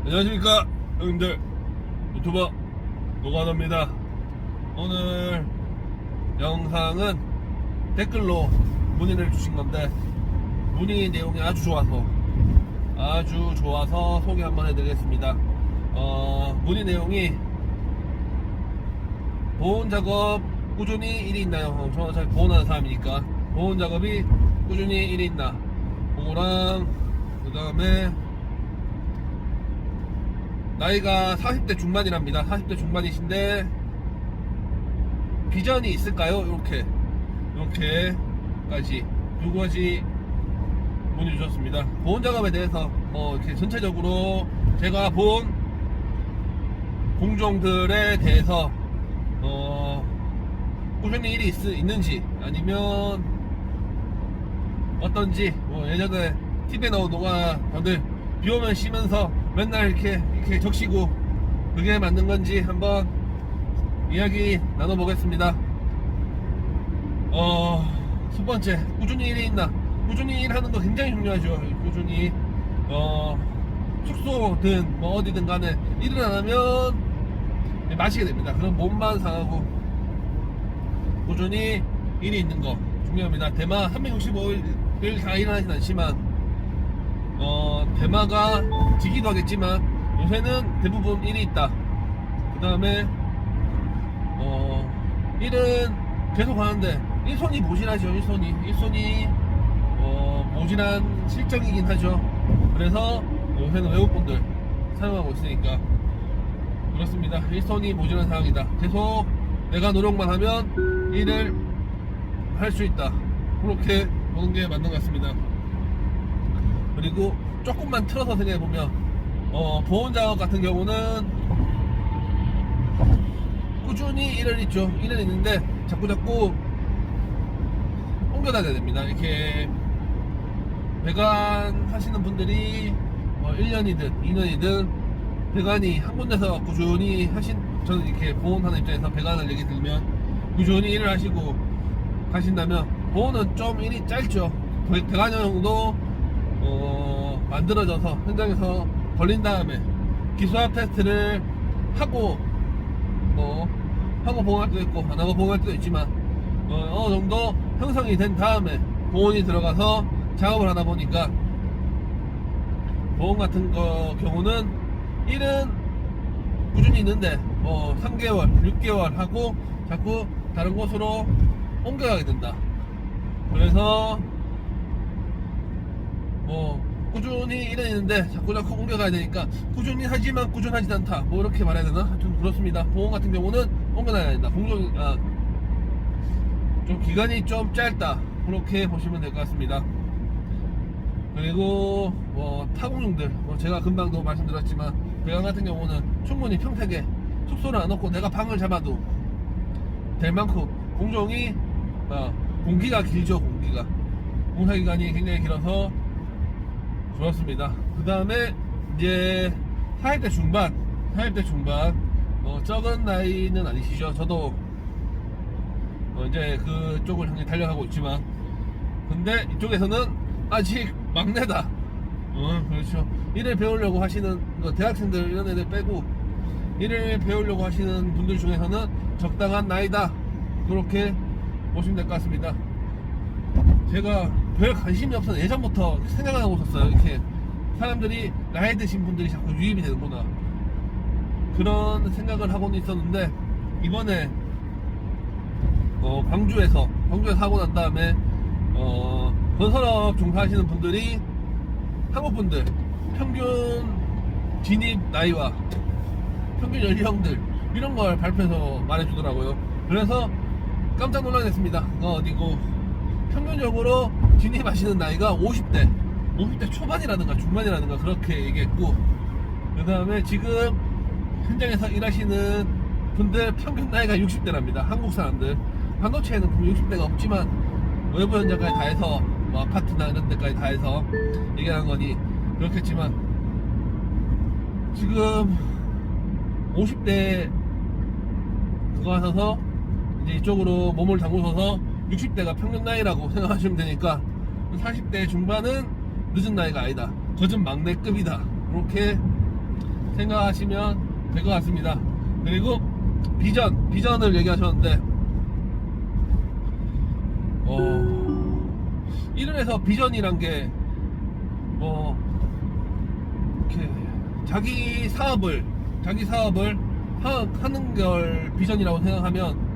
안녕하십니까 형님들, 유튜버 노관호입니다. 오늘 영상은 댓글로 문의를 주신 건데, 문의 내용이 아주 좋아서 소개 한번 해드리겠습니다. 문의 내용이 보온 작업 꾸준히 일이 있나요? 저는 잘 보온하는 사람이니까 보온 작업이 꾸준히 일이 있나, 그거랑 그 다음에 나이가 40대 중반이랍니다. 40대 중반이신데 비전이 있을까요? 이렇게까지 두 가지 문의 주셨습니다. 보온 작업에 대해서 이렇게 전체적으로 제가 본 공정들에 대해서 꾸준히 일이 있는지, 아니면 어떤지, 예전에 TV에 나온 노가다들 비 오면 쉬면서 맨날 이렇게 적시고 그게 맞는 건지 한번 이야기 나눠보겠습니다. 첫 번째, 꾸준히 일이 있나? 꾸준히 일하는 거 굉장히 중요하죠. 꾸준히 숙소든 뭐 어디든 간에 일을 안 하면 마시게 됩니다. 그럼 몸만 상하고, 꾸준히 일이 있는 거 중요합니다. 대마 365일 다 일하진 않지만 대마가 지기도 하겠지만 요새는 대부분 일이 있다. 그 다음에 일은 계속 하는데 일손이 모질하죠. 일손이 모질한 실정이긴 하죠. 그래서 요새는 외국분들 사용하고 있으니까 그렇습니다. 일손이 모질한 상황이다. 계속 내가 노력만 하면 일을 할 수 있다. 그렇게 보는 게 맞는 것 같습니다. 그리고 조금만 틀어서 생각해보면 보온 작업 같은 경우는 꾸준히 일을 있는데 자꾸 옮겨 다녀야 됩니다. 이렇게 배관 하시는 분들이 1년이든 2년이든 배관이 한 군데서 꾸준히 저는 이렇게 보온하는 입장에서 배관을 얘기 들면 꾸준히 일을 하시고 가신다면, 보온은 좀 일이 짧죠. 배관형도 만들어져서 현장에서 걸린 다음에 기수압 테스트를 하고 보온할 때도 있고 안 하고 보온할 때도 있지만 어느 정도 형성이 된 다음에 보온이 들어가서 작업을 하다 보니까, 보온 같은 경우는 일은 꾸준히 있는데 3개월, 6개월 하고 자꾸 다른 곳으로 옮겨가게 된다. 그래서 꾸준히 일은 있는데 자꾸 옮겨가야 되니까 꾸준히 하지만 꾸준하지 않다, 이렇게 말해야 되나? 하여튼 그렇습니다. 보온 같은 경우는 옮겨다녀야 된다. 좀 기간이 좀 짧다, 그렇게 보시면 될 것 같습니다. 그리고 타공용들, 제가 금방도 말씀드렸지만 배관 같은 경우는 충분히 평택에 숙소를 안 넣고 내가 방을 잡아도 될 만큼 공정이 공기가 길죠. 공사기간이 굉장히 길어서 좋았습니다. 그 다음에 이제 40대 중반 적은 나이는 아니시죠. 저도 이제 그쪽을 형이 달려가고 있지만, 근데 이쪽에서는 아직 막내다. 그렇죠. 일을 배우려고 하시는 대학생들 이런 애들 빼고 일을 배우려고 하시는 분들 중에서는 적당한 나이다, 그렇게 보시면 될 것 같습니다. 제가 별 관심이 없어서 예전부터 생각을 하고 있었어요. 이렇게 사람들이 나이 드신 분들이 자꾸 유입이 되는구나, 그런 생각을 하고는 있었는데, 이번에 광주에서 하고 난 다음에 건설업 종사하시는 분들이 한국분들 평균 진입 나이와 평균 연령들 이런 걸 발표해서 말해주더라고요. 그래서 깜짝 놀라겠습니다. 평균적으로 진입하시는 나이가 50대 초반이라든가 중반이라든가 그렇게 얘기했고, 그 다음에 지금 현장에서 일하시는 분들 평균 나이가 60대랍니다. 한국 사람들. 반도체에는 60대가 없지만 외부 현장까지 다 해서 아파트나 이런 데까지 다 해서 얘기하는 거니 그렇겠지만, 지금 50대 그거 하셔서 이제 이쪽으로 몸을 담그셔서 60대가 평균 나이라고 생각하시면 되니까, 40대 중반은 늦은 나이가 아니다, 거진 막내급이다, 그렇게 생각하시면 될 것 같습니다. 그리고 비전을 얘기하셨는데, 일을 해서 비전이란 게, 이렇게 자기 사업을 하는 걸 비전이라고 생각하면,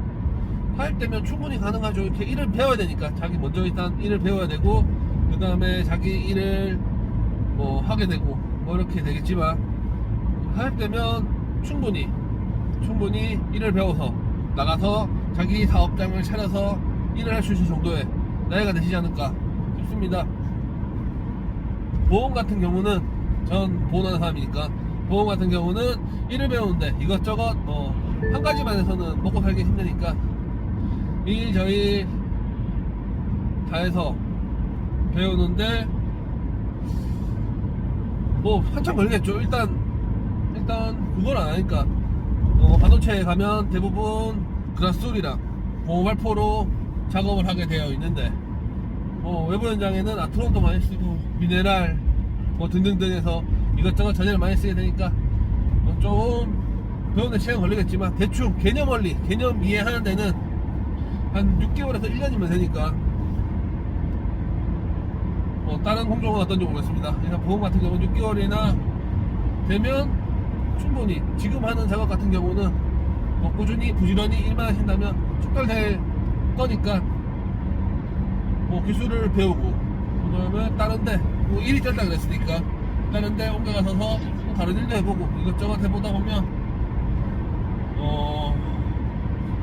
할 때면 충분히 가능하죠. 이렇게 일을 배워야 되니까, 자기 먼저 일단 일을 배워야 되고, 그 다음에 자기 일을 하게 되고, 이렇게 되겠지만, 할 때면 충분히 일을 배워서 나가서 자기 사업장을 차려서 일을 할 수 있을 정도의 나이가 되시지 않을까 싶습니다. 보험 같은 경우는, 전 보험하는 사람이니까, 보험 같은 경우는 일을 배우는데 이것저것 한 가지만 해서는 먹고 살기 힘드니까 일저일 다 해서 배우는데 한참 걸리겠죠. 일단 그걸 안 하니까, 반도체에 가면 대부분 그라스홀이랑 보호발포로 작업을 하게 되어 있는데, 외부 현장에는 아트론도 많이 쓰고 미네랄 등등등 해서 이것저것 전해를 많이 쓰게 되니까 좀 배우는 시간 걸리겠지만, 대충 개념 이해하는 데는 한 6개월에서 1년이면 되니까, 다른 공종은 어떤지 모르겠습니다. 그래서 보험 같은 경우는 6개월이나 되면 충분히 지금 하는 작업 같은 경우는 꾸준히 부지런히 일만 하신다면 촉발될 거니까, 기술을 배우고, 그 다음에 다른데 일이 짧다 그랬으니까 다른데 옮겨가서 다른 일도 해보고 이것저것 해보다 보면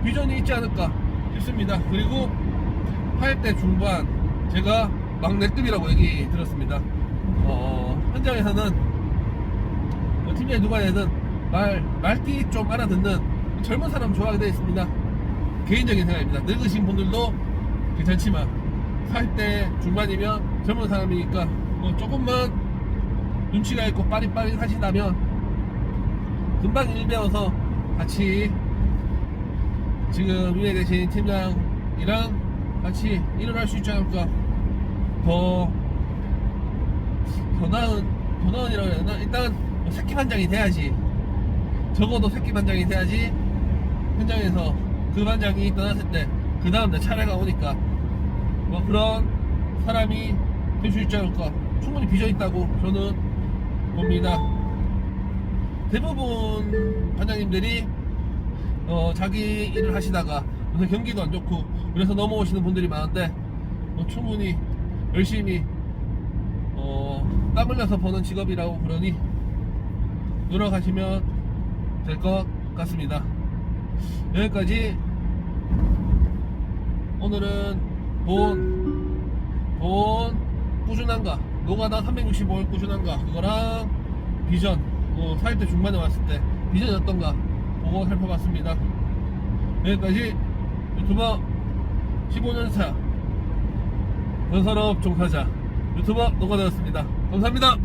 비전이 있지 않을까 싶습니다. 그리고 8대 중반 제가 막내급이라고 얘기 들었습니다. 현장에서는 팀장이 누가 되든 말귀 좀 알아듣는 젊은 사람 좋아하게 되어 있습니다. 개인적인 생각입니다. 늙으신 분들도 괜찮지만 40대 중반이면 젊은 사람이니까 조금만 눈치가 있고 빠릿빠릿 하신다면 금방 일 배워서 같이 지금 위에 계신 팀장이랑 같이 일을 할 수 있지 않을까. 더 나은이라고 해야 되나? 일단 새끼 반장이 돼야지, 적어도 새끼 반장이 돼야지 현장에서 그 반장이 떠났을 때 그 다음 내 차례가 오니까 그런 사람이 될 수 있지 않을까. 충분히 비전 있다고 저는 봅니다. 대부분 반장님들이 자기 일을 하시다가 요새 경기도 안 좋고 그래서 넘어오시는 분들이 많은데, 충분히 열심히 땀 흘려서 버는 직업이라고 그러니 노력하시면 될 것 같습니다. 여기까지 오늘은 본 꾸준한가, 노가다 365일 꾸준한가, 그거랑 비전 40대 중반에 왔을 때 비전이 어떤가 보고 살펴봤습니다. 여기까지 유튜버 15년차 건설업 종사자 유튜버 노가다였습니다. 감사합니다.